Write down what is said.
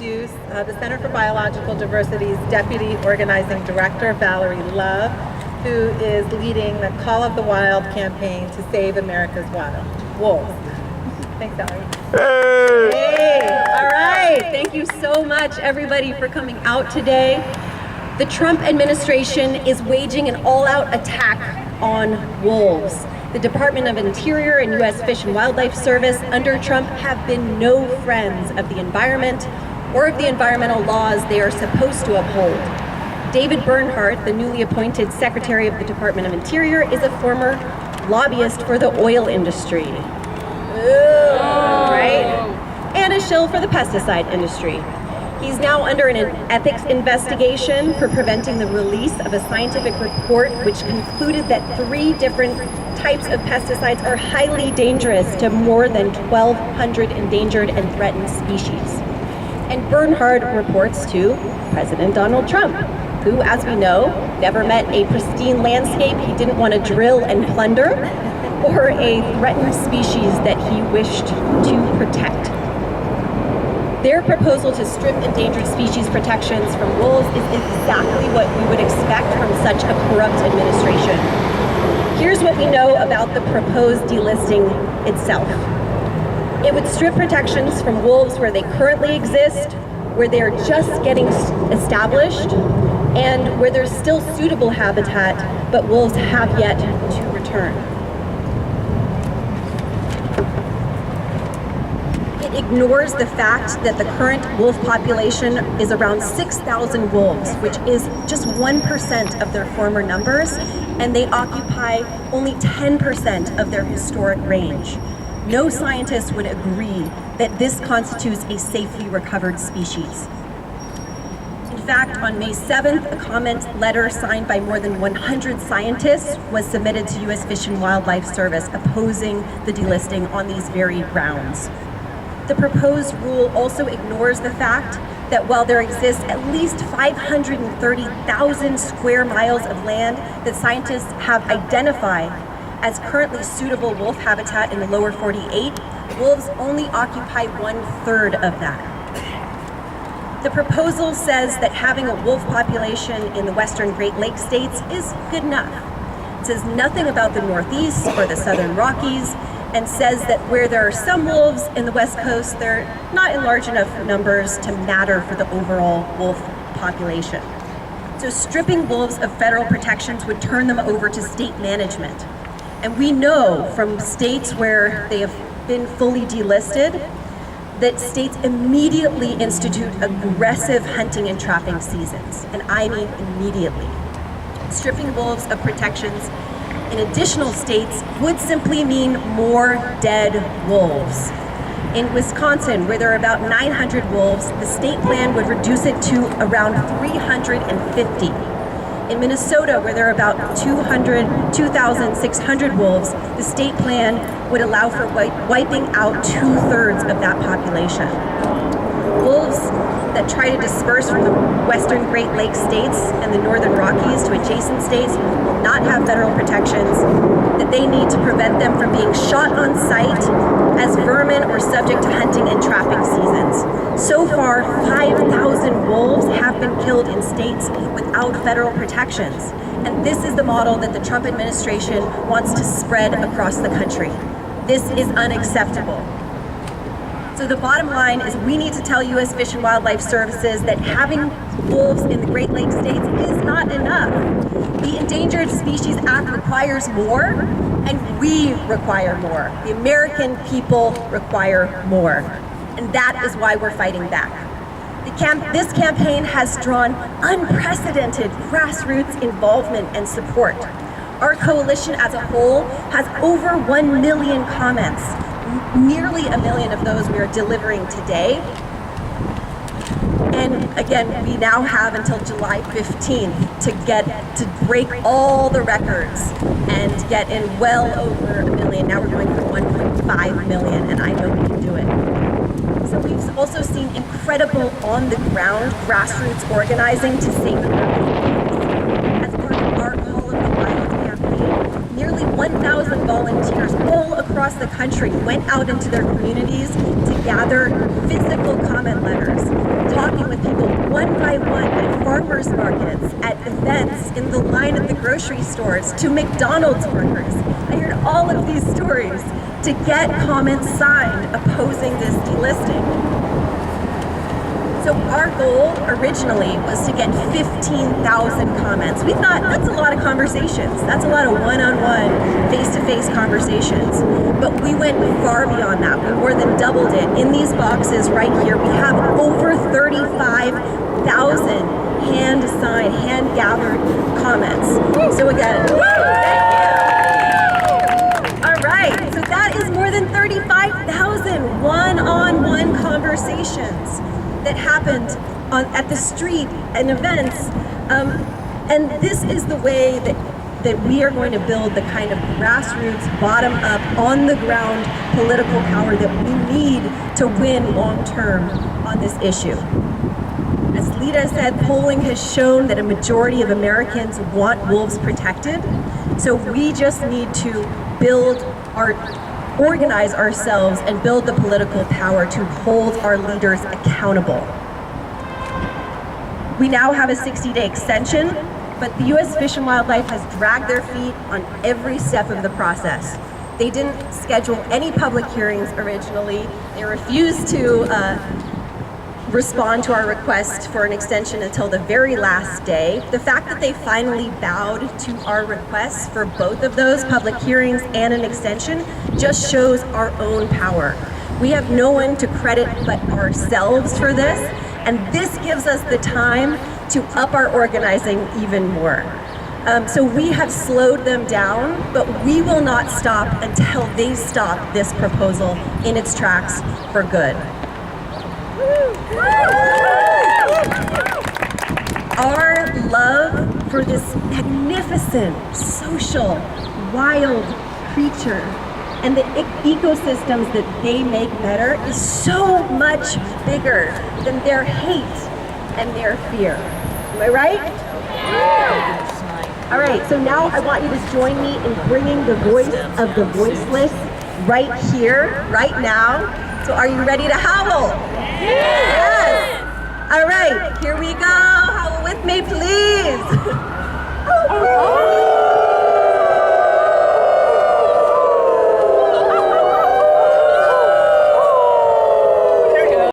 introduce the Center for Biological Diversity's Deputy Organizing Director, Valerie Love, who is leading the Call of the Wild campaign to save America's wolves. Thanks, Valerie. Hey! All right, thank you so much, everybody, for coming out today. The Trump administration is waging an all-out attack on wolves. The Department of Interior and U.S. Fish and Wildlife Service under Trump have been no friends of the environment or of the environmental laws they are supposed to uphold. David Bernhardt, the newly appointed Secretary of the Department of Interior, is a former lobbyist for the oil industry. Right? And a shill for the pesticide industry. He's now under an ethics investigation for preventing the release of a scientific report which concluded that 3 different types of pesticides are highly dangerous to more than 1,200 endangered and threatened species. And Bernhardt reports to President Donald Trump, who, as we know, never met a pristine landscape he didn't want to drill and plunder, or a threatened species that he wished to protect. Their proposal to strip endangered species protections from wolves is exactly what we would expect from such a corrupt administration. Here's what we know about the proposed delisting itself. It would strip protections from wolves where they currently exist, where they're just getting established, and where there's still suitable habitat, but wolves have yet to return. It ignores the fact that the current wolf population is around 6,000 wolves, which is just 1% of their former numbers, and they occupy only 10% of their historic range. No scientist would agree that this constitutes a safely recovered species. In fact, on May 7th, a comment letter signed by more than 100 scientists was submitted to U.S. Fish and Wildlife Service opposing the delisting on these very grounds. The proposed rule also ignores the fact that while there exists at least 530,000 square miles of land that scientists have identified as currently suitable wolf habitat in the lower 48, wolves only occupy 1/3 of that. The proposal says that having a wolf population in the western Great Lakes states is good enough. It says nothing about the Northeast or the Southern Rockies, and says that where there are some wolves in the West Coast, they're not in large enough numbers to matter for the overall wolf population. So stripping wolves of federal protections would turn them over to state management. And we know from states where they have been fully delisted that states immediately institute aggressive hunting and trapping seasons. And I mean immediately. Stripping wolves of protections in additional states would simply mean more dead wolves. In Wisconsin, where there are about 900 wolves, the state plan would reduce it to around 350. In Minnesota, where there are about 2,600 wolves, the state plan would allow for wiping out 2/3 of that population. Wolves that try to disperse from the western Great Lakes states and the northern Rockies to adjacent states will not have federal protections that they need to prevent them from being shot on sight as vermin or subject to hunting and trapping seasons. So far, 5,000 wolves have been killed in states without federal protections. And this is the model that the Trump administration wants to spread across the country. This is unacceptable. So the bottom line is we need to tell U.S. Fish and Wildlife Services that having wolves in the Great Lakes states is not enough. The Endangered Species Act requires more, and we require more. The American people require more. And that is why we're fighting back. This campaign has drawn unprecedented grassroots involvement and support. Our coalition as a whole has over 1 million comments. Nearly 1 million of those we are delivering today. And again, we now have until July 15th to break all the records and get in well over 1 million. Now we're going for 1.5 million, and I know we can do it. So we've also seen incredible on-the-ground grassroots organizing to save the as part of our Call of the Wild campaign. Nearly 1,000 volunteers all across the country went out into their communities to gather physical comment letters, farmers markets, at events, in the line at the grocery stores, to McDonald's workers. I heard all of these stories to get comments signed opposing this delisting. So our goal originally was to get 15,000 comments. We thought that's a lot of conversations. That's a lot of one-on-one, face-to-face conversations. But we went far beyond that. We more than doubled it. In these boxes right here, we have over 35,000 hand-signed, hand-gathered comments. So again, thank you. All right, so that is more than 35,000 one-on-one conversations that happened at the street and events. And this is the way that we are going to build the kind of grassroots, bottom-up, on-the-ground political power that we need to win long-term on this issue. As Lita said, polling has shown that a majority of Americans want wolves protected. So we just need to organize ourselves and build the political power to hold our leaders accountable. We now have a 60-day extension, but the U.S. Fish and Wildlife has dragged their feet on every step of the process. They didn't schedule any public hearings originally. They refused to respond to our request for an extension until the very last day. The fact that they finally bowed to our requests for both of those, public hearings and an extension, just shows our own power. We have no one to credit but ourselves for this, and this gives us the time to up our organizing even more. So we have slowed them down, but we will not stop until they stop this proposal in its tracks for good. Our love for this magnificent, social, wild creature and the ecosystems that they make better is so much bigger than their hate and their fear. Am I right? All right, so now I want you to join me in bringing the voice of the voiceless right here, right now. So are you ready to howl? Yes! All right, here we go. Howl with me, please.